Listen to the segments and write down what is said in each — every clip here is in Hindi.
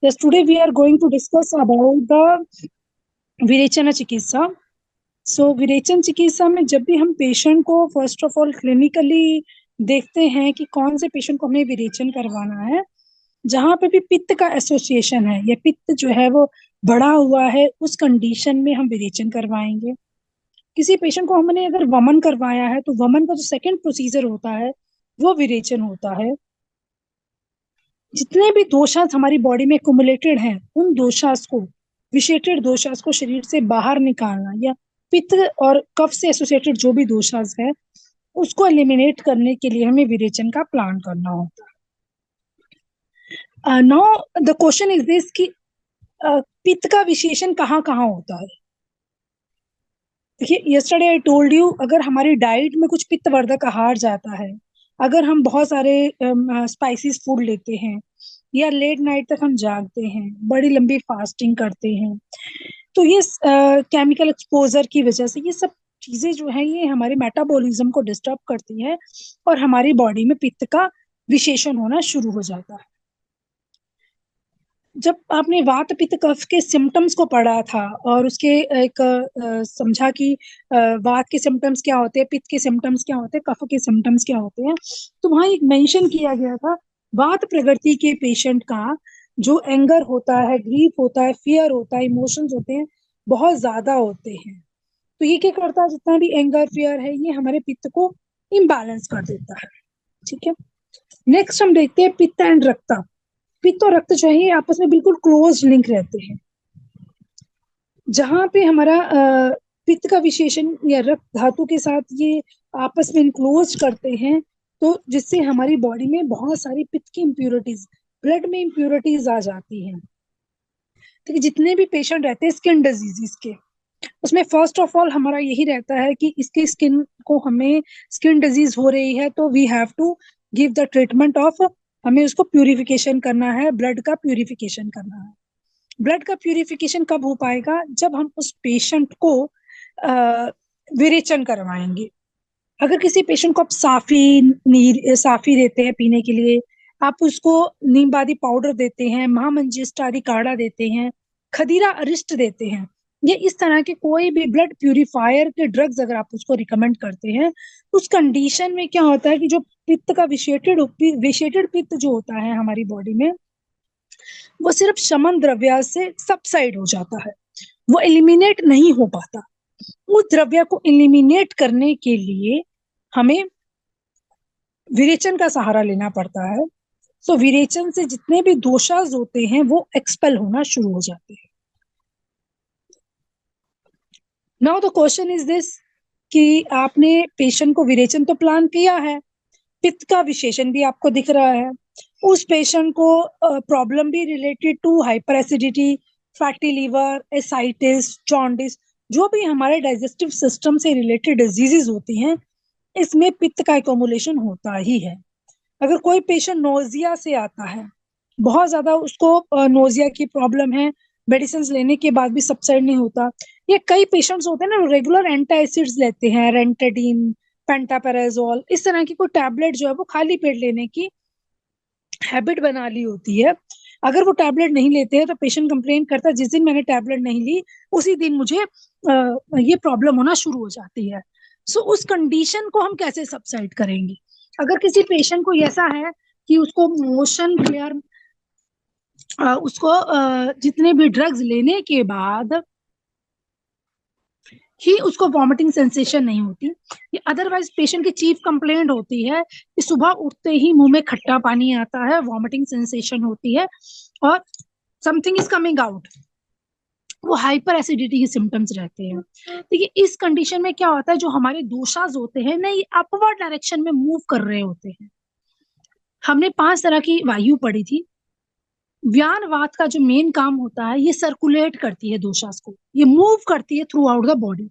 Yes, today we are going to discuss about the विरेचन चिकित्सा. सो विरेचन चिकित्सा में जब भी हम पेशेंट को फर्स्ट ऑफ ऑल क्लिनिकली देखते हैं कि कौन से पेशेंट को हमें विरेचन करवाना है, जहां पे भी पित्त का एसोसिएशन है या पित्त जो है वो बढ़ा हुआ है, उस कंडीशन में हम विरेचन करवाएंगे. किसी पेशेंट को हमने अगर वमन करवाया है तो वमन का जो सेकंड प्रोसीजर होता है वो विरेचन होता है. जितने भी दोषांश हमारी बॉडी में एक्युमुलेटेड हैं, उन दोषांश को, विशेषित दोषांश को शरीर से बाहर निकालना या पित्त और कफ से एसोसिएटेड जो भी दोषांश है उसको एलिमिनेट करने के लिए हमें विरेचन का प्लान करना होता है. Now the question is this कि पित्त का विशेषण कहाँ कहाँ होता है. देखिए, यस्टरडे आई टोल्ड यू, अगर हमारी डाइट में कुछ पित्तवर्धक आहार जाता है, अगर हम बहुत सारे स्पाइसेस फूड लेते हैं या लेट नाइट तक हम जागते हैं, बड़ी लंबी फास्टिंग करते हैं, तो ये केमिकल एक्सपोजर की वजह से ये सब चीजें जो है ये हमारे मेटाबॉलिज्म को डिस्टर्ब करती है और हमारी बॉडी में पित्त का विशेषण होना शुरू हो जाता है. जब आपने वात पित्त कफ के सिम्टम्स को पढ़ा था और उसके एक समझा कि वात के सिम्टम्स क्या होते हैं, पित्त के सिम्टम्स क्या होते हैं, कफ के सिम्टम्स क्या होते हैं, तो वहां एक मेंशन किया गया था वात प्रकृति के पेशेंट का जो एंगर होता है, ग्रीफ होता है, फियर होता है, इमोशंस होते हैं, बहुत ज्यादा होते हैं. तो ये क्या करता है, जितना भी एंगर फियर है ये हमारे पित्त को इम्बैलेंस कर देता है. ठीक है. नेक्स्ट हम देखते हैं पित्त एंड रक्त. पित्त और रक्त जो है ये आपस में बिल्कुल क्लोज लिंक रहते हैं. जहां पे हमारा पित्त का विशेषण या रक्त धातु के साथ ये आपस में इनक्लोज करते हैं, तो जिससे हमारी बॉडी में बहुत सारी पित्त की इम्प्योरिटीज, ब्लड में इम्प्योरिटीज आ जाती हैं. तो जितने भी पेशेंट रहते हैं स्किन डिजीज के, उसमें फर्स्ट ऑफ ऑल हमारा यही रहता है कि इसकी स्किन को, हमें स्किन डिजीज हो रही है तो we have to give the treatment of, हमें उसको प्यूरिफिकेशन करना है, ब्लड का प्यूरिफिकेशन करना है. ब्लड का प्यूरिफिकेशन कब हो पाएगा, जब हम उस पेशेंट को विरेचन करवाएंगे. अगर किसी पेशेंट को आप साफी देते हैं पीने के लिए, आप उसको नीमबादी पाउडर देते हैं, महामंजिष्ट आदि काढ़ा देते हैं, खदीरा अरिष्ट देते हैं, ये इस तरह के कोई भी ब्लड प्यूरिफायर के ड्रग्स अगर आप उसको रिकमेंड करते हैं, उस कंडीशन में क्या होता है कि जो पित्त का विशेषित पित्त जो होता है हमारी बॉडी में, वो सिर्फ शमन द्रव्य से सबसाइड हो जाता है, वो एलिमिनेट नहीं हो पाता. उस द्रव्य को एलिमिनेट करने के लिए हमें विरेचन का सहारा लेना पड़ता है. सो विरेचन से जितने भी दोषांश होते हैं वो एक्सपेल होना शुरू हो जाते हैं. Now the question is this कि आपने पेशेंट को विरेचन तो प्लान किया है, पित्त का विशेषण भी आपको दिख रहा है, उस पेशेंट को प्रॉब्लम भी related to hyper acidity, fatty liver, ascites, jaundice, जो भी हमारे डाइजेस्टिव सिस्टम से रिलेटेड डिजीजेस होती हैं, इसमें पित्त का एक्युमुलेशन होता ही है. अगर कोई पेशेंट नोजिया से आता है, बहुत ज्यादा उसको नोजिया की प्रॉब्लम है, मेडिसिन लेने के बाद भी सबसाइड नहीं होता, ये कई पेशेंट्स होते हैं ना रेगुलर एंटी एसिड्स लेते हैं, रेंटाडीन, पेंटापेराजोल, इस तरह की कोई टैबलेट जो है वो खाली पेट लेने की हैबिट बना ली होती है. अगर वो टैबलेट नहीं लेते हैं तो पेशेंट कंप्लेन करता है, जिस दिन मैंने टैबलेट नहीं ली उसी दिन मुझे ये प्रॉब्लम होना शुरू हो जाती है. सो उस कंडीशन को हम कैसे सबसाइड करेंगे. अगर किसी पेशेंट को ऐसा है कि उसको मोशन क्लियर, उसको जितने भी ड्रग्स लेने के बाद ही उसको वॉमिटिंग सेंसेशन नहीं होती, ये अदरवाइज पेशेंट की चीफ कंप्लेंट होती है कि सुबह उठते ही मुंह में खट्टा पानी आता है, वॉमिटिंग सेंसेशन होती है और समथिंग इज कमिंग आउट, वो हाइपर एसिडिटी के सिम्टम्स रहते हैं. देखिए, इस कंडीशन में क्या होता है, जो हमारे दोषाज होते हैं ना, ये अपवर्ड डायरेक्शन में मूव कर रहे होते हैं. हमने 5 तरह की वायु पढ़ी थी. व्यान वात का जो मेन काम होता है, ये सर्कुलेट करती है दोषास को, ये मूव करती है थ्रू आउट द बॉडी,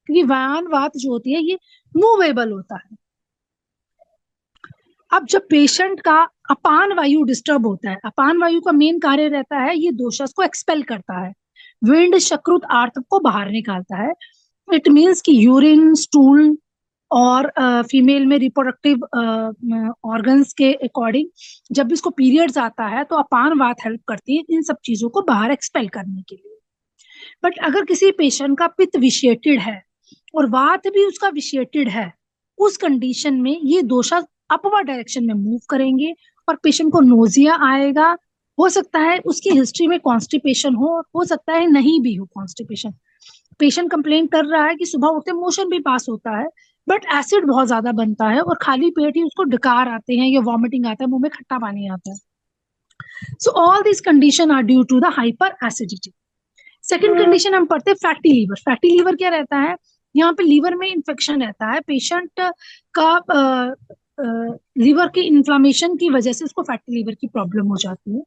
क्योंकि व्यान वात जो होती है ये मूवेबल होता है. अब जब पेशेंट का अपान वायु डिस्टर्ब होता है, अपान वायु का मेन कार्य रहता है ये दोषास को एक्सपेल करता है, विंड शकृत आर्त को बाहर निकालता है. इट मीन्स कि यूरिन, स्टूल, और फीमेल में रिप्रोडक्टिव ऑर्गन्स के अकॉर्डिंग जब भी इसको पीरियड्स आता है तो अपान वात हेल्प करती है इन सब चीजों को बाहर एक्सपेल करने के लिए। बट अगर किसी पेशेंट का पित्त विशिएटेड है और वात भी उसका विशिएटेड है, उस कंडीशन में ये दोषा अपवर्ड डायरेक्शन में मूव करेंगे और पेशेंट को नोजिया आएगा। हो सकता है उसकी हिस्ट्री में कॉन्स्टिपेशन हो सकता है नहीं भी हो कॉन्स्टिपेशन। पेशेंट कंप्लेन कर रहा है कि सुबह उठते मोशन भी पास होता है बट एसिड बहुत ज्यादा बनता है और खाली पेट ही उसको डकार आते हैं या वॉमिटिंग आता है, मुंह में खट्टा पानी आता है। So all this condition are due to the hyper acidity. Second condition हम पढ़ते हैं फैटी लीवर। फैटी लीवर क्या रहता है? यहाँ पे लीवर में इंफेक्शन रहता है, पेशेंट का लीवर की इन्फ्लामेशन की वजह से उसको फैटी लीवर की प्रॉब्लम हो जाती है।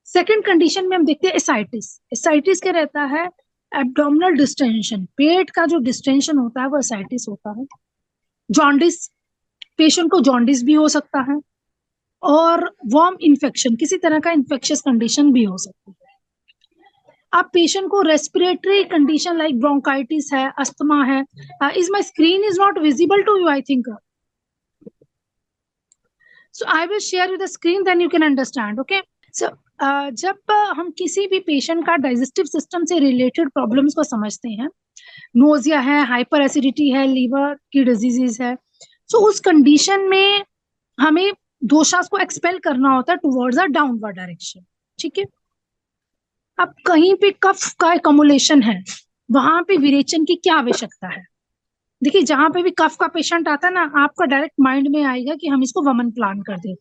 सेकेंड कंडीशन में हम देखते हैं एसाइटिस। एसाइटिस क्या रहता है? एब्डोमिनल डिस्टेंशन, पेट का जो डिस्टेंशन होता है वो एसाइटिस होता है। जॉन्डिस, पेशेंट को जॉन्डिस भी हो सकता है और वर्म इन्फेक्शन, किसी तरह का इन्फेक्शियस कंडीशन भी हो सकती है। अब पेशेंट को रेस्पिरेटरी कंडीशन लाइक ब्रोंकाइटिस है, अस्थमा है। Is my screen is not visible to you I think? So I will share you the screen then you can understand. Okay, so जब हम किसी भी पेशेंट का डाइजेस्टिव सिस्टम से रिलेटेड प्रॉब्लम्स को समझते हैं, नोजिया है, हाइपर एसिडिटी है, लीवर की डिजीजेस है, सो उस कंडीशन में हमें दोषास को एक्सपेल करना होता है टुवर्ड्स अ डाउनवर्ड डायरेक्शन। ठीक है, अब कहीं पे कफ का एकमुलेशन है, वहां पे विरेचन की क्या आवश्यकता है? देखिए, जहां पे भी कफ का पेशेंट आता है ना, आपका डायरेक्ट माइंड में आएगा कि हम इसको वमन प्लान कर दे,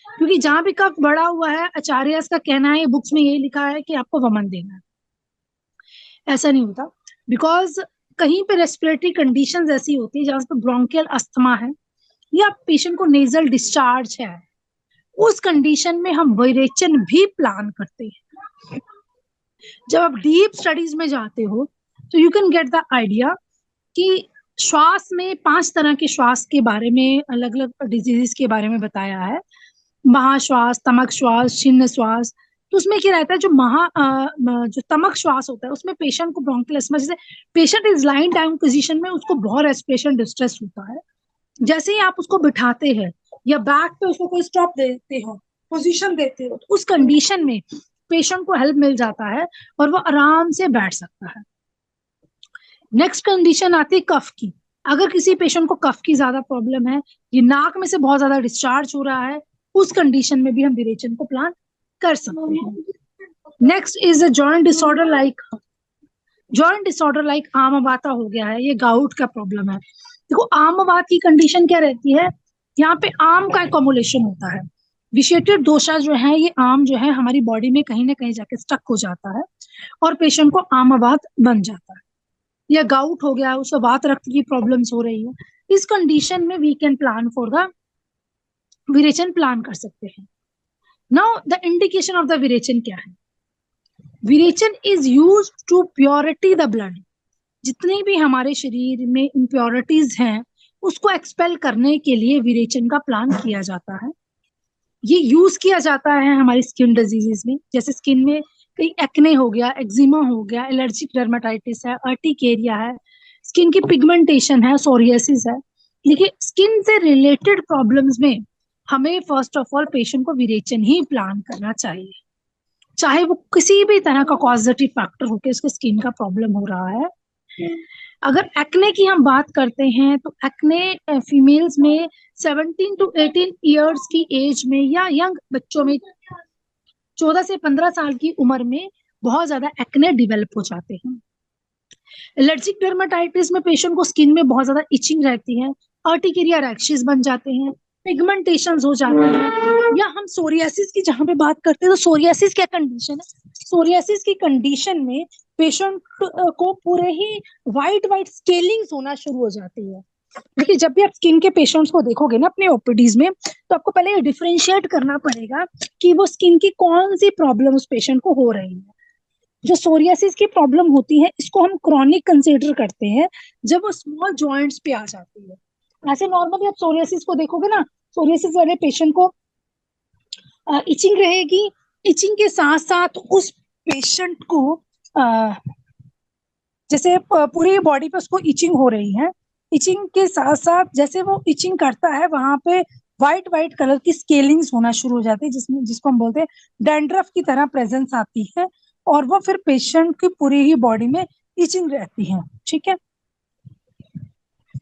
क्योंकि जहां भी कफ बढ़ा हुआ है, आचार्य का कहना है, बुक्स में यही लिखा है कि आपको वमन देना है। ऐसा नहीं होता, बिकॉज कहीं पे रेस्पिरेटरी कंडीशंस ऐसी होती है जहां पे ब्रोंकियल अस्थमा है या पेशेंट को नेजल डिस्चार्ज है, उस कंडीशन में हम विरेचन भी प्लान करते हैं। जब आप डीप स्टडीज में जाते हो तो you can get the idea कि श्वास में 5 तरह के श्वास के बारे में, अलग अलग डिजीजेस के बारे में बताया है। महाश्वास, तमक श्वास, छिन्न श्वास। तो उसमें क्या रहता है, जो तमक श्वास होता है उसमें पेशेंट को ब्रोंकियल अस्थमा, जैसे patient is lying down position में, उसको बहुत रेस्पिरेशन डिस्ट्रेस होता है, जैसे ही आप उसको बिठाते हैं या बैक पे उसको कोई स्टॉप देते हो, पोजीशन देते हो, तो उस कंडीशन में पेशेंट को हेल्प मिल जाता है और वो आराम से बैठ सकता है। नेक्स्ट कंडीशन आती है कफ की। अगर किसी पेशेंट को कफ की ज्यादा प्रॉब्लम है, ये नाक में से बहुत ज्यादा डिस्चार्ज हो रहा है, उस कंडीशन में भी हम विरेचन को प्लान कर सकते हैं। Next is a joint disorder like आमवाता हो गया है, ये गाउट का प्रॉब्लम है। देखो, आमवात की कंडीशन क्या रहती है? यहाँ पे आम का एकमुलेशन होता है। विशिएटेड दोषा जो है, ये आम जो है हमारी बॉडी में कहीं ना कहीं जाके स्टक हो जाता है और पेशेंट को आमवात बन जाता है, या गाउट हो गया, उसको वात रक्त की प्रॉब्लम्स हो रही है। इस कंडीशन में we can plan for the virechan, plan कर सकते हैं। Now the indication of the virechan क्या है? Virechan is use to purity the blood. जितने भी हमारे शरीर में इम्प्योरिटीज हैं उसको एक्सपेल करने के लिए विरेचन का प्लान किया जाता है। ये यूज किया जाता है हमारी स्किन डिजीजेस में, जैसे स्किन में कई एक्ने हो गया, एक्जिमा हो गया, एलर्जिक डर्मेटाइटिस है, अर्टिकेरिया है, स्किन की पिगमेंटेशन है, सोरियासिस है। देखिए, स्किन से रिलेटेड प्रॉब्लम्स में हमें फर्स्ट ऑफ ऑल पेशेंट को विरेचन ही प्लान करना चाहिए, चाहे वो किसी भी तरह का कॉजेटिव फैक्टर होकर उसके स्किन का प्रॉब्लम हो रहा है। अगर एक्ने की हम बात करते हैं तो एक्ने फीमेल्स में 17 to 18 ईयर्स की एज में या यंग बच्चों में 14 से 15 साल की उम्र में बहुत ज्यादा एक्ने डेवलप हो जाते हैं। एलर्जिक डर्मेटाइटिस में पेशेंट को स्किन में बहुत ज्यादा इचिंग रहती है, अर्टिकेरिया रैशेस बन जाते हैं, पिगमेंटेशन हो जाते हैं। या हम सोरियासिस की जहां पे बात करते हैं तो सोरियासिस क्या कंडीशन है? सोरियासिस की कंडीशन में पेशेंट को पूरे ही व्हाइट व्हाइट स्केलिंग्स होना शुरू हो जाती है। देखिए, जब भी आप स्किन के पेशेंट्स को देखोगे ना अपने ओपीडीज में, तो आपको पहले डिफरेंशिएट करना पड़ेगा कि वो स्किन की कौन सी प्रॉब्लम उस पेशेंट को हो रही है। जो सोरियासिस की प्रॉब्लम होती है इसको हम क्रॉनिक कंसीडर करते हैं जब वो स्मॉल जॉइंट्स पे आ जाती है। ऐसे नॉर्मली आप सोरियासिस को देखोगे ना, सोरियासिस वाले पेशेंट को इचिंग रहेगी, इचिंग के साथ साथ उस पेशेंट को जैसे पूरी बॉडी पे उसको इचिंग हो रही है, इचिंग के साथ साथ जैसे वो इचिंग करता है वहां पे व्हाइट व्हाइट कलर की स्केलिंग्स होना शुरू हो जाती है, जिसको हम बोलते हैं डैंड्रफ की तरह प्रेजेंस आती है, और वो फिर पेशेंट की पूरी ही बॉडी में इचिंग रहती है। ठीक है।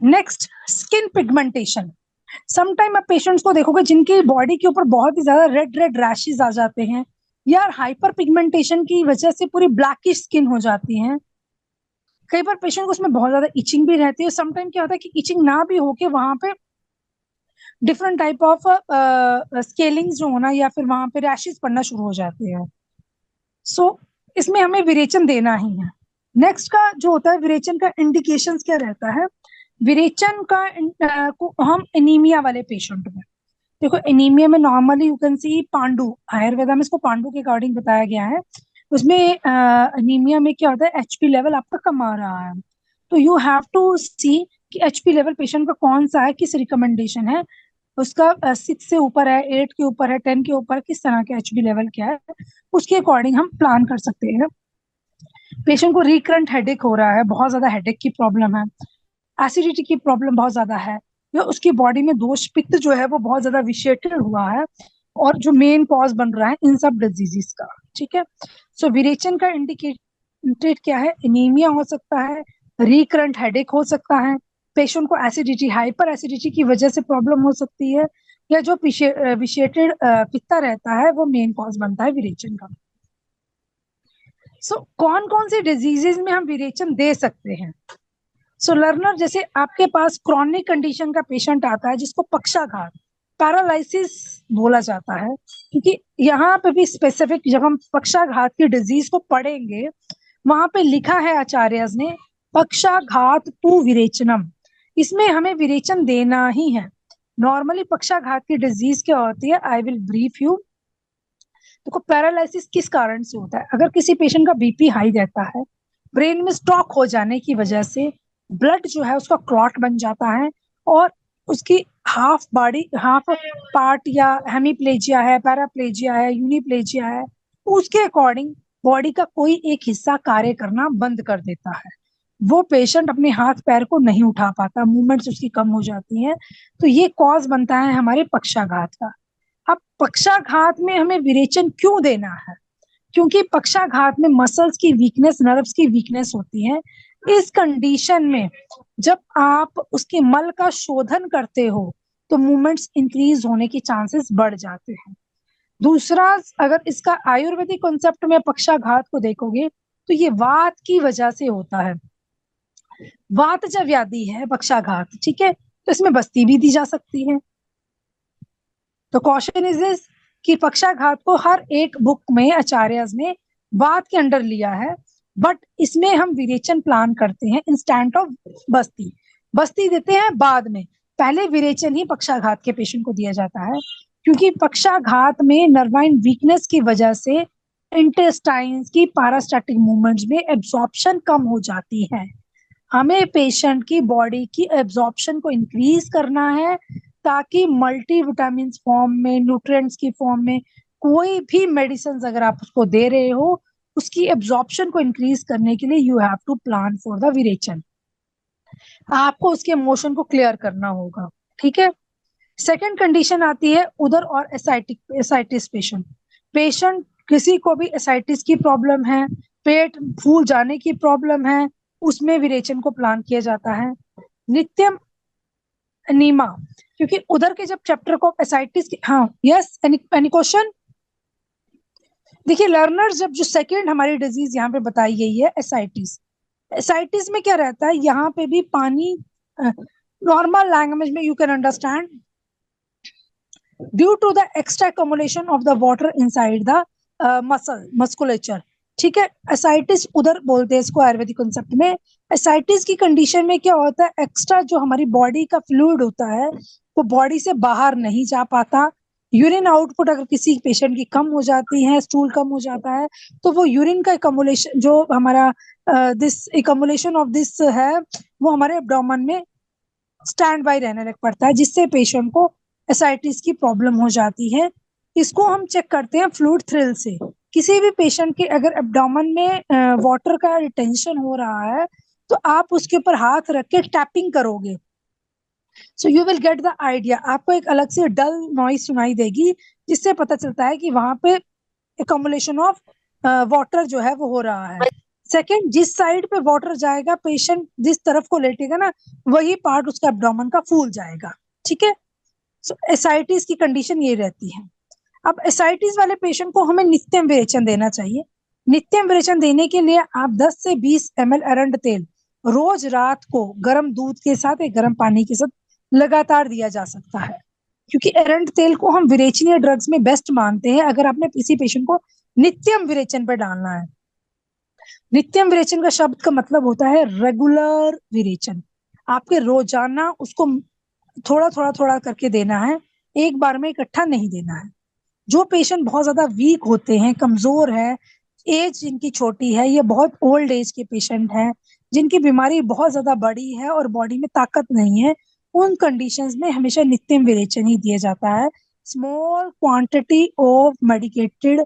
Next, skin pigmentation. समटाइम आप पेशेंट्स को देखोगे जिनकी बॉडी के ऊपर बहुत ही ज्यादा रेड रेड रैशेस आ जाते हैं, या हाइपर पिगमेंटेशन की वजह से पूरी ब्लैकिश स्किन हो जाती है। कई बार पेशेंट को उसमें बहुत ज्यादा इचिंग भी रहती है। समटाइम क्या होता है कि इचिंग ना भी होके वहां पे डिफरेंट टाइप ऑफ स्केलिंग्स जो होना, या फिर वहां पे रैशेस पड़ना शुरू हो जाते हैं। सो इसमें हमें विरेचन देना ही है। नेक्स्ट का जो होता है विरेचन का इंडिकेशंस क्या रहता है। विरेचन का को हम एनीमिया वाले पेशेंट में, देखो एनीमिया में normally you can see Pandu, Ayurveda में इसको पांडु के अकॉर्डिंग बताया गया है। उसमें एनीमिया में क्या होता है, एचपी लेवल आपका कम आ रहा है, तो यू हैव टू सी कि एचपी लेवल पेशेंट का कौन सा है, किस रिकमेंडेशन है उसका, 6 से ऊपर है, 8 के ऊपर है, 10 के ऊपर, किस तरह का एचपी लेवल क्या है, उसके अकॉर्डिंग हम प्लान कर सकते हैं। पेशेंट को रिकरेंट हेडेक हो रहा है, बहुत ज्यादा हेडेक की प्रॉब्लम है, एसिडिटी की प्रॉब्लम बहुत ज्यादा है, या उसकी बॉडी में दोष पित्त जो है वो बहुत ज्यादा विशेटेड हुआ है, और जो मेन कॉज बन रहा है इन सब डिजीजेस का। ठीक है। सो विरेचन का इंडिकेटेड क्या है, एनीमिया हो सकता है, रिकरेंट हेडेक हो सकता है, पेशेंट को एसिडिटी, हाइपर एसिडिटी की वजह से प्रॉब्लम हो सकती है, या जो विशेटेड पित्ता रहता है वो मेन कॉज बनता है विरेचन का। सो कौन कौन सी डिजीजेस में हम विरेचन दे सकते हैं। सो लर्नर, जैसे आपके पास क्रॉनिक कंडीशन का पेशेंट आता है जिसको पक्षाघात, पैरालिसिस बोला जाता है, क्योंकि यहाँ पे भी स्पेसिफिक जब हम पक्षाघात की डिजीज को पढ़ेंगे वहां पे लिखा है आचार्यस ने पक्षाघात तु विरेचनम, इसमें हमें विरेचन देना ही है। नॉर्मली पक्षाघात की डिजीज क्या होती है, आई विल ब्रीफ यू। देखो पैरालिसिस किस कारण से होता है, अगर किसी पेशेंट का बीपी हाई रहता है, ब्रेन में स्ट्रोक हो जाने की वजह से ब्लड जो है उसका क्लॉट बन जाता है, और उसकी हाफ बॉडी, हाफ पार्ट, या हेमीप्लेजिया है, पैराप्लेजिया है, यूनिप्लेजिया है, उसके अकॉर्डिंग बॉडी का कोई एक हिस्सा कार्य करना बंद कर देता है, वो पेशेंट अपने हाथ पैर को नहीं उठा पाता, मूवमेंट्स उसकी कम हो जाती हैं, तो ये कॉज बनता है हमारे पक्षाघात का। अब पक्षाघात में हमें विरेचन क्यों देना है, क्योंकि पक्षाघात में मसल्स की वीकनेस, नर्व्स की वीकनेस होती है। इस कंडीशन में जब आप उसके मल का शोधन करते हो तो मूवमेंट्स इंक्रीज होने के चांसेस बढ़ जाते हैं। दूसरा, अगर इसका आयुर्वेदिक कॉन्सेप्ट में पक्षाघात को देखोगे तो ये वात की वजह से होता है, वात जब व्याधि है पक्षाघात, ठीक है, तो इसमें बस्ती भी दी जा सकती है। तो क्वेश्चन इज दिस कि पक्षाघात को हर एक बुक में आचार्य ने वात के अंडर लिया है, बट इसमें हम विरेचन प्लान करते हैं इंस्टेंट ऑफ बस्ती। बस्ती देते हैं बाद में, पहले विरेचन ही पक्षाघात के पेशेंट को दिया जाता है, क्योंकि पक्षाघात में नर्वाइन वीकनेस की वजह से इंटेस्टाइन्स की पैरास्टैटिक मूवमेंट्स में एब्जॉर्प्शन कम हो जाती है। हमें पेशेंट की बॉडी की एब्जॉर्प्शन को इंक्रीज करना है, ताकि मल्टी विटामिन फॉर्म में, न्यूट्रिएंट्स की फॉर्म में कोई भी मेडिसिन अगर आप उसको दे रहे हो, उसकी एब्जॉर्प्शन को इंक्रीज करने के लिए you have to plan for the virechan. आपको उसके मोशन को क्लियर करना होगा। ठीक है। सेकेंड कंडीशन आती है उदर और एसाइटिस पेशेंट। पेशेंट किसी को भी एसाइटिस की प्रॉब्लम है, पेट फूल जाने की प्रॉब्लम है, उसमें विरेचन को प्लान किया जाता है। नित्यम एनीमा, क्योंकि उधर के जब चैप्टर को एसाइटिस, हाँ यस, एनी क्वेश्चन। देखिए लर्नर्स, जब जो सेकेंड हमारी डिजीज यहाँ पे बताई गई है एसाइटिस, एसाइटिस में क्या रहता है, यहाँ पे भी पानी, नॉर्मल लैंग्वेज में you can understand, due to the extra accumulation of the water inside the musculature. ठीक है, एसाइटिस उधर बोलते हैं इसको आयुर्वेदिक कॉन्सेप्ट में। एसाइटिस की कंडीशन में क्या होता है, एक्स्ट्रा जो हमारी बॉडी का फ्लूइड होता है वो बॉडी से बाहर नहीं जा पाता। यूरिन आउटपुट अगर किसी पेशेंट की कम हो जाती है, स्टूल कम हो जाता है, तो वो यूरिन का एकमुलेशन, जो हमारा दिस एकमुलेशन ऑफ दिस है, वो हमारे एब्डोमेन में स्टैंड बाय रहने लग पड़ता है, जिससे पेशेंट को एसाइटिस की प्रॉब्लम हो जाती है। इसको हम चेक करते हैं फ्लूइड थ्रिल से। किसी भी पेशेंट के अगर एब्डोमेन में वाटर का रिटेंशन हो रहा है तो आप उसके ऊपर हाथ रख के टैपिंग करोगे, so you will get the idea. आपको एक अलग से डल नॉइस सुनाई देगी, जिससे पता चलता है कि वहां पे एकम्युलेशन ऑफ वाटर जो है वो हो रहा है। सेकंड, जिस साइड पे वाटर जाएगा, पेशेंट जिस तरफ को लेटेगा ना, वही पार्ट उसका एब्डोमेन का फूल जाएगा। ठीक है, सो एसाइटिस की कंडीशन ये रहती है। अब एसाइटिस वाले पेशेंट को हमें नित्यम विरेचन देना चाहिए। नित्यम विरेचन देने के लिए आप 10 से 20 ml अरंड तेल रोज रात को गर्म दूध के साथ या गर्म पानी के साथ लगातार दिया जा सकता है, क्योंकि एरंड तेल को हम विरेचनीय ड्रग्स में बेस्ट मानते हैं अगर आपने किसी पेशेंट को नित्यम विरेचन पर डालना है। नित्यम विरेचन का शब्द का मतलब होता है रेगुलर विरेचन। आपके रोजाना उसको थोड़ा थोड़ा थोड़ा करके देना है, एक बार में इकट्ठा नहीं देना है। जो पेशेंट बहुत ज्यादा वीक होते हैं, कमजोर है, एज जिनकी छोटी है, या बहुत ओल्ड एज के पेशेंट हैं, जिनकी बीमारी बहुत ज्यादा बड़ी है और बॉडी में ताकत नहीं है, उन कंडीशंस में हमेशा नित्यम विरेचन ही दिया जाता है। Small quantity of medicated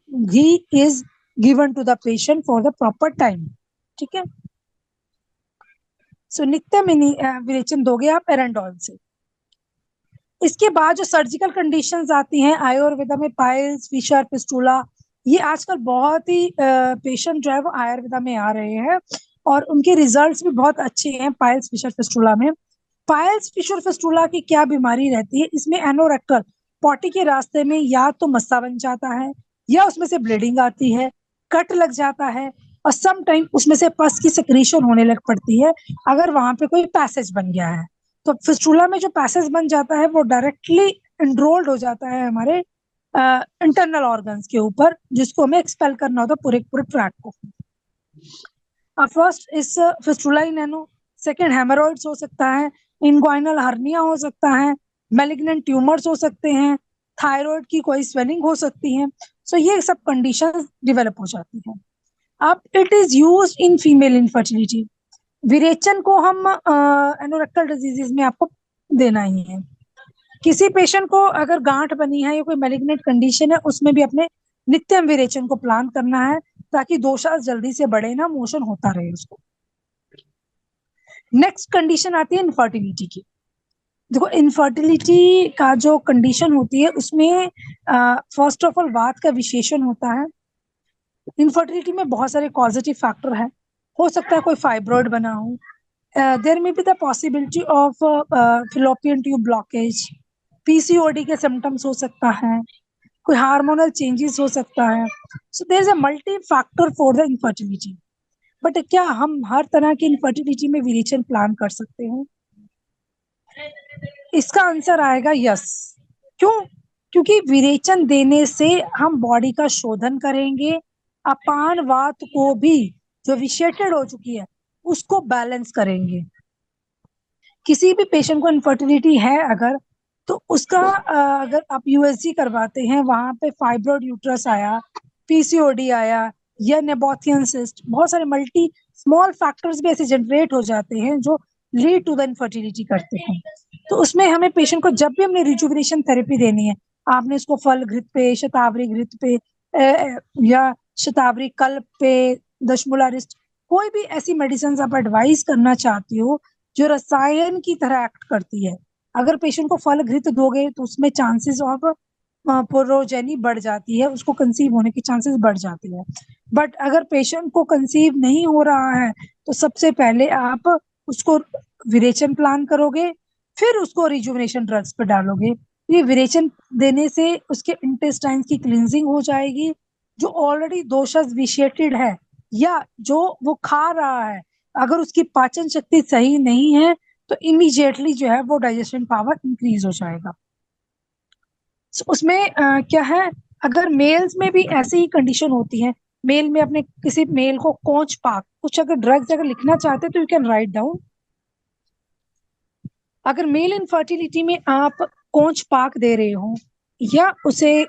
ghee is given to the patient for the proper time. ठीक है, सो नित्यम विरेचन दोगे आप एरेंडोल से। इसके बाद जो सर्जिकल कंडीशंस आती हैं आयुर्वेदा में, पाइल्स, फिशर, फिस्टुला, ये आजकल बहुत ही पेशेंट जो है वो आयुर्वेदा में आ रहे हैं और उनके रिजल्ट्स भी बहुत अच्छे हैं पाइल्स, फिशर, फिस्टुला में। पाइल्स, फिशर, फिस्टुला की क्या बीमारी रहती है? इसमें एनोरेक्टल पॉटी के रास्ते में या तो मस्सा बन जाता है, या उसमें से ब्लीडिंग आती है, कट लग जाता है, और सम टाइम उसमें से पस की सिक्रीशन होने लग पड़ती है अगर वहां पे कोई पैसेज बन गया है। तो फिस्टुला में जो पैसेज बन जाता है वो डायरेक्टली एनरोल्ड हो जाता है हमारे इंटरनल ऑर्गन्स के ऊपर, जिसको हमें एक्सपेल करना होता है पूरे पूरे ट्रैक को। फर्स्ट इस फिस्टुला इन एनो, सेकेंड हेमरोइड्स हो सकता है, इनग्वाइनल हर्निया हो सकता है, मेलिग्नेंट ट्यूमर्स हो सकते हैं, थायराइड की कोई स्वेलिंग हो सकती है। सो ये सब कंडीशंस डेवलप हो जाती हैं। अब it is used in female infertility. विरेचन को हम एनोरेक्टल डिजीजेस में आपको देना ही है। किसी पेशेंट को अगर गांठ बनी है या कोई मैलिग्नेंट कंडीशन है, उसमें भी अपने नित्यम विरेचन को प्लान करना है, ताकि दोषा जल्दी से बढ़े ना, मोशन होता रहे उसको। नेक्स्ट कंडीशन आती है इनफर्टिलिटी की। देखो, इनफर्टिलिटी का जो कंडीशन होती है उसमें फर्स्ट ऑफ ऑल वात का विशेषण होता है। इनफर्टिलिटी में बहुत सारे पॉजिटिव फैक्टर है। हो सकता है कोई फाइब्रॉइड बना हो, there may be the possibility of fallopian tube blockage, PCOD के सिम्टम्स हो सकता है, कोई हार्मोनल चेंजेस हो सकता है। So there is a multi factor for the infertility. But क्या हम हर तरह की इनफर्टिलिटी में विरेचन प्लान कर सकते हैं? इसका आंसर आएगा यस। क्यों? क्योंकि विरेचन देने से हम बॉडी का शोधन करेंगे, अपान वात को भी जो विशेटेड हो चुकी है उसको बैलेंस करेंगे। किसी भी पेशेंट को इनफर्टिलिटी है अगर, तो उसका अगर आप यूएसजी करवाते हैं, वहां पे फाइब्रोइड यूट्रस आया, पीसीओडी आया, या नेबोथियन सिस्ट, बहुत सारे मल्टी स्मॉल फैक्टर्स भी ऐसे जनरेट हो जाते हैं जो लीड टू द इनफर्टिलिटी करते हैं। तो उसमें हमें पेशेंट को जब भी हमने रिजुविनेशन थेरेपी देनी है, आपने उसको फल घृत पे, शतावरी घृत पे, या शतावरी कल्प पे, दशमूला रिस्ट, कोई भी ऐसी मेडिसिन आप एडवाइस करना चाहती हो जो रसायन की तरह एक्ट करती है, अगर पेशेंट को फल घृत दोगे तो उसमें चांसेस ऑफ प्रोजेनी बढ़ जाती है, उसको कंसीव होने की चांसेस बढ़ जाती है। बट अगर पेशेंट को कंसीव नहीं हो रहा है तो सबसे पहले आप उसको विरेचन प्लान करोगे, फिर उसको रिजुविनेशन ड्रग्स पे डालोगे। ये विरेचन देने से उसके इंटेस्टाइन्स की क्लींजिंग हो जाएगी, जो ऑलरेडी दोषस विशिएटेड है या जो वो खा रहा है, अगर उसकी पाचन शक्ति सही नहीं है तो इमीडिएटली जो है वो डाइजेशन पावर इंक्रीज हो जाएगा। उसमें क्या है, अगर मेल्स में भी ऐसी ही कंडीशन होती है, मेल में अपने किसी मेल को कोच पाक कुछ अगर ड्रग्स अगर लिखना चाहते हैं तो यू कैन राइट डाउन। अगर मेल इनफर्टिलिटी में आप कोच पाक दे रहे हो, या उसे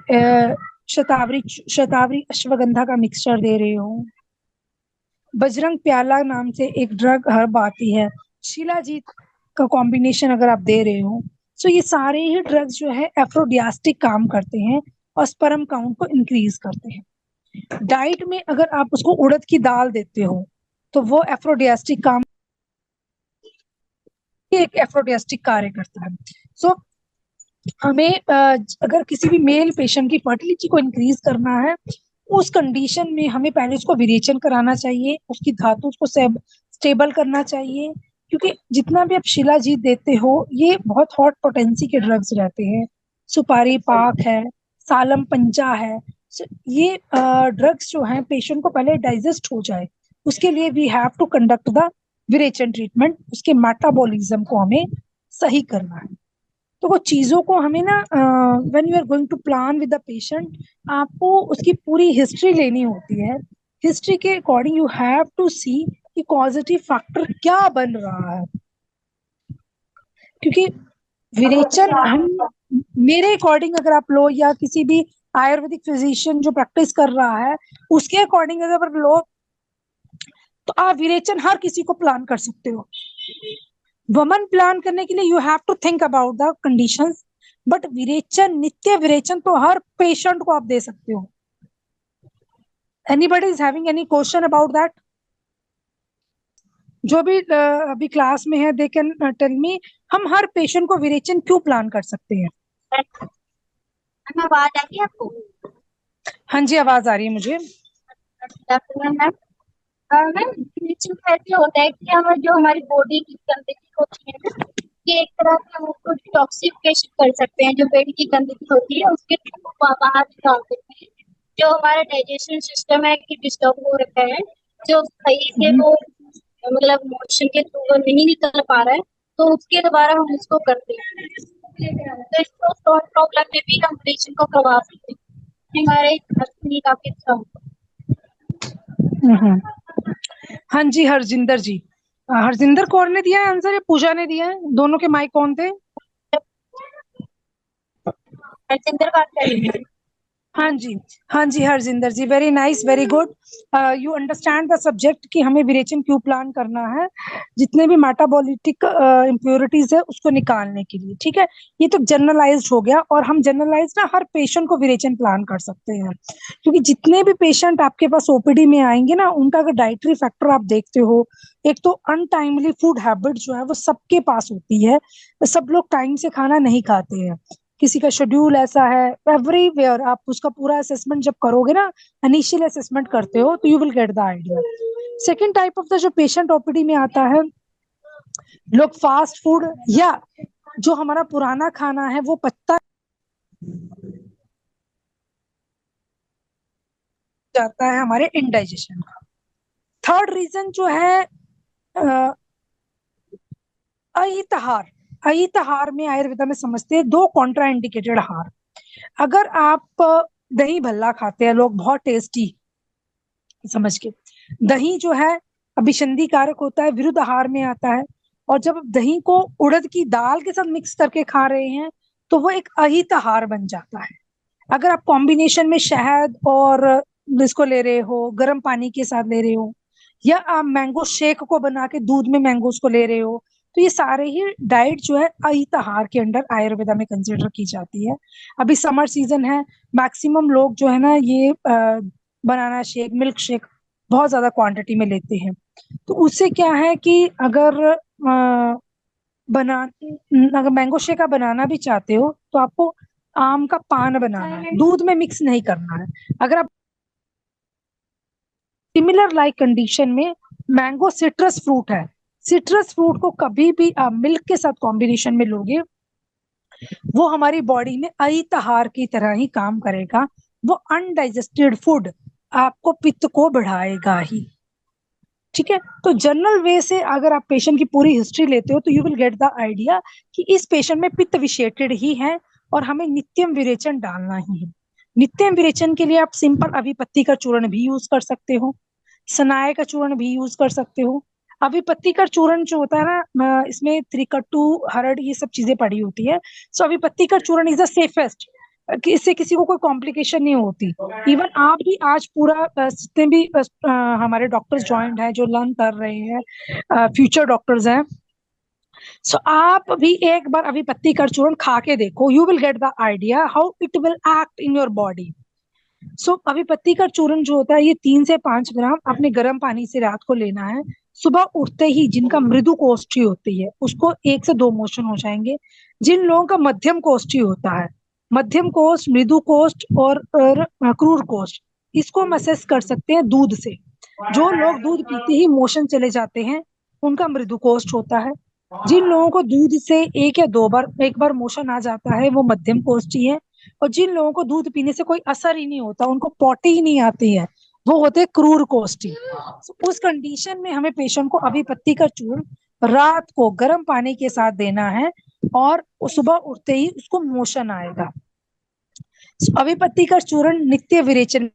शतावरी शतावरी अश्वगंधा का मिक्सचर दे रहे हो, बजरंग प्याला नाम से एक ड्रग हर्ब आती है, शिलाजीत का कॉम्बिनेशन अगर आप दे रहे हो, तो ये सारे ही ड्रग्स जो है एफ्रोडियास्टिक काम करते हैं और स्पर्म काउंट को इंक्रीज करते हैं। डाइट में अगर आप उसको उड़द की दाल देते हो, तो वो एफ्रोडियास्टिक काम, एक एफ्रोडियास्टिक कार्य करता है। सो हमें अगर किसी भी मेल पेशेंट की फर्टिलिटी को इंक्रीज करना है, उस कंडीशन में हमें पहले उसको विरेचन कराना चाहिए, उसकी धातु को स्टेबल करना चाहिए, क्योंकि जितना भी आप शिलाजीत देते हो ये बहुत हॉट पोटेंसी के ड्रग्स रहते हैं। सुपारी पाक है, सालम पंचा है। ये ड्रग्स जो हैं पेशेंट को पहले डाइजेस्ट हो जाए, उसके लिए we have to conduct the virechan treatment, उसके मेटाबॉलिज्म को हमें सही करना है। तो वो चीजों को हमें ना, when you are going to plan with the patient, आपको उसकी पूरी हिस्ट्री लेनी होती है। हिस्ट्री के according you have to see कि कॉजेटिव फैक्टर क्या बन रहा है, क्योंकि विरेचन हम, मेरे अकॉर्डिंग अगर आप लो या किसी भी आयुर्वेदिक फिजिशियन जो प्रैक्टिस कर रहा है उसके अकॉर्डिंग अगर लो, तो आप विरेचन हर किसी को प्लान कर सकते हो। वमन प्लान करने के लिए you have to think about the conditions, but virechan, नित्य विरेचन तो हर पेशेंट को आप दे सकते हो। Anybody is having any question about that? जो भी अभी क्लास में है दे कैन टेल मी, हम हर पेशेंट को विरेचन क्यों प्लान कर सकते हैं? आवाज आ रही है आपको? हाँ जी, आवाज आ रही है मुझे। मैम, मैम ब्लीचिंग का ऐसे होता है कि हम जो हमारी बॉडी की गंदगी होती है ना, कि एक तरह से हम उसको डिटॉक्सिफिकेशन कर सकते हैं। जो पेट की गंदगी होती है उसके थ्रू बाहर निकाल देते हैं। जो हमारा डाइजेशन सिस्टम है कि डिस्टर्ब हो रखा है, जो सही से वो मतलब मोशन के थ्रू वो नहीं निकल पा रहा है, तो उसके द्वारा हम इसको करते हैं। तो इसको शॉर्ट प्रॉब्लम में भी हम ब्लीचिंग को करवा सकते हैं। हमारे काफी अच्छा होता है। हाँ जी, हरजिंदर जी। हरजिंदर कौन ने दिया है आंसर, या पूजा ने दिया है? दोनों के माइक कौन थे? हरजिंदर बात कर रही है। हाँ जी, हाँ जी Harjinder ji, very nice, very good. You understand the subject कि हमें विरेचन क्यों प्लान करना है, जितने भी मेटाबॉलिटिक इम्प्योरिटीज है उसको निकालने के लिए। ठीक है, ये तो जनरलाइज्ड हो गया, और हम जनरलाइज ना हर पेशेंट को विरेचन प्लान कर सकते हैं, क्योंकि जितने भी पेशेंट आपके पास ओपीडी में आएंगे ना, उनका अगर डाइटरी फैक्टर आप देखते हो, एक तो अनटाइमली फूड हैबिट जो है वो सबके पास होती है, सब लोग टाइम से खाना नहीं खाते हैं, किसी का शेड्यूल ऐसा है, एवरीवेयर आप उसका पूरा असेसमेंट जब करोगे ना, इनिशियल असेसमेंट करते हो, तो you will get the idea. Second type of the जो पेशेंट ओपीडी में आता है, लोग फास्ट फूड या जो हमारा पुराना खाना है वो पत्ता जाता है हमारे इंडाइजेशन का। थर्ड रीजन जो है अहितहार। अहितहार में आयुर्वेदा में समझते हैं दो कॉन्ट्रा इंडिकेटेड हार। अगर आप दही भल्ला खाते हैं लोग बहुत टेस्टी समझ के, दही जो है अभिसंधि कारक होता है, विरुद्ध आहार में आता है, और जब आप दही को उड़द की दाल के साथ मिक्स करके खा रहे हैं तो वो एक अहित आहार बन जाता है। अगर आप कॉम्बिनेशन में शहद और इसको ले रहे हो, गर्म पानी के साथ ले रहे हो, या आप मैंगो शेक को बना के दूध में मैंगोस को ले रहे हो, तो ये सारे ही डाइट जो है अहित आहार के अंडर आयुर्वेदा में कंसिडर की जाती है। अभी समर सीजन है, मैक्सिमम लोग जो है ना ये बनाना शेक, मिल्क शेक बहुत ज्यादा क्वांटिटी में लेते हैं। तो उससे क्या है कि अगर बना अगर मैंगो शेक आप बनाना भी चाहते हो तो आपको आम का पान बनाना है, दूध में मिक्स नहीं करना है। अगर आप सिमिलर लाइक कंडीशन में, मैंगो सिट्रस फ्रूट है, सिट्रस फ्रूट को कभी भी आप मिल्क के साथ कॉम्बिनेशन में लोगे, वो हमारी बॉडी में अहितहार की तरह ही काम करेगा। वो अनडाइजेस्टेड फूड आपको पित्त को बढ़ाएगा ही। ठीक है, तो जनरल वे से अगर आप पेशेंट की पूरी हिस्ट्री लेते हो तो you will get the idea कि इस पेशेंट में पित्त विषेटेड ही है, और हमें नित्यम विरेचन डालना ही है। नित्यम विरेचन के लिए आप सिंपल अभिपत्ति का चूर्ण भी यूज कर सकते हो, सनाए का चूर्ण भी यूज कर सकते हो। अभिपत्ति का चूर्ण जो होता है ना, इसमें त्रिकट्टू, हरड़, ये सब चीजें पड़ी होती है। सो अभिपत्ति का चूर्ण इज द सेफेस्ट, कि इससे किसी को कोई कॉम्प्लिकेशन नहीं होती। इवन आप भी आज पूरा जितने भी हमारे डॉक्टर्स ज्वाइंट हैं जो लर्न कर रहे हैं, फ्यूचर डॉक्टर्स हैं, सो आप भी एक बार अभिपत्ति का चूर्ण खा के देखो, you will get the idea how it will act in your body. अभिपत्ति का चूर्ण जो होता है ये 3 से 5 ग्राम अपने गर्म पानी से रात को लेना है। सुबह उठते ही जिनका मृदु कोष्ठी होती है उसको 1 से 2 मोशन हो जाएंगे। जिन लोगों का मध्यम कोष्ठी होता है, मध्यम कोष्ठ, मृदु कोष्ठ और क्रूर कोष्ठ, इसको हम असेस कर सकते हैं दूध से। जो लोग दूध पीते ही मोशन चले जाते हैं उनका मृदु कोष्ठ होता है। जिन लोगों को दूध से 1 या 2 बार, एक बार मोशन आ जाता है वो मध्यम कोष्ठी है। और जिन लोगों को दूध पीने से कोई असर ही नहीं होता, उनको पॉटी ही नहीं आती है, वो होते हैं क्रूर कोष्ठी। उस कंडीशन में हमें पेशेंट को अभिपत्ति का चूर्ण रात को गर्म पानी के साथ देना है और सुबह उठते ही उसको मोशन आएगा। अभिपत्ति का चूर्ण नित्य विरेचन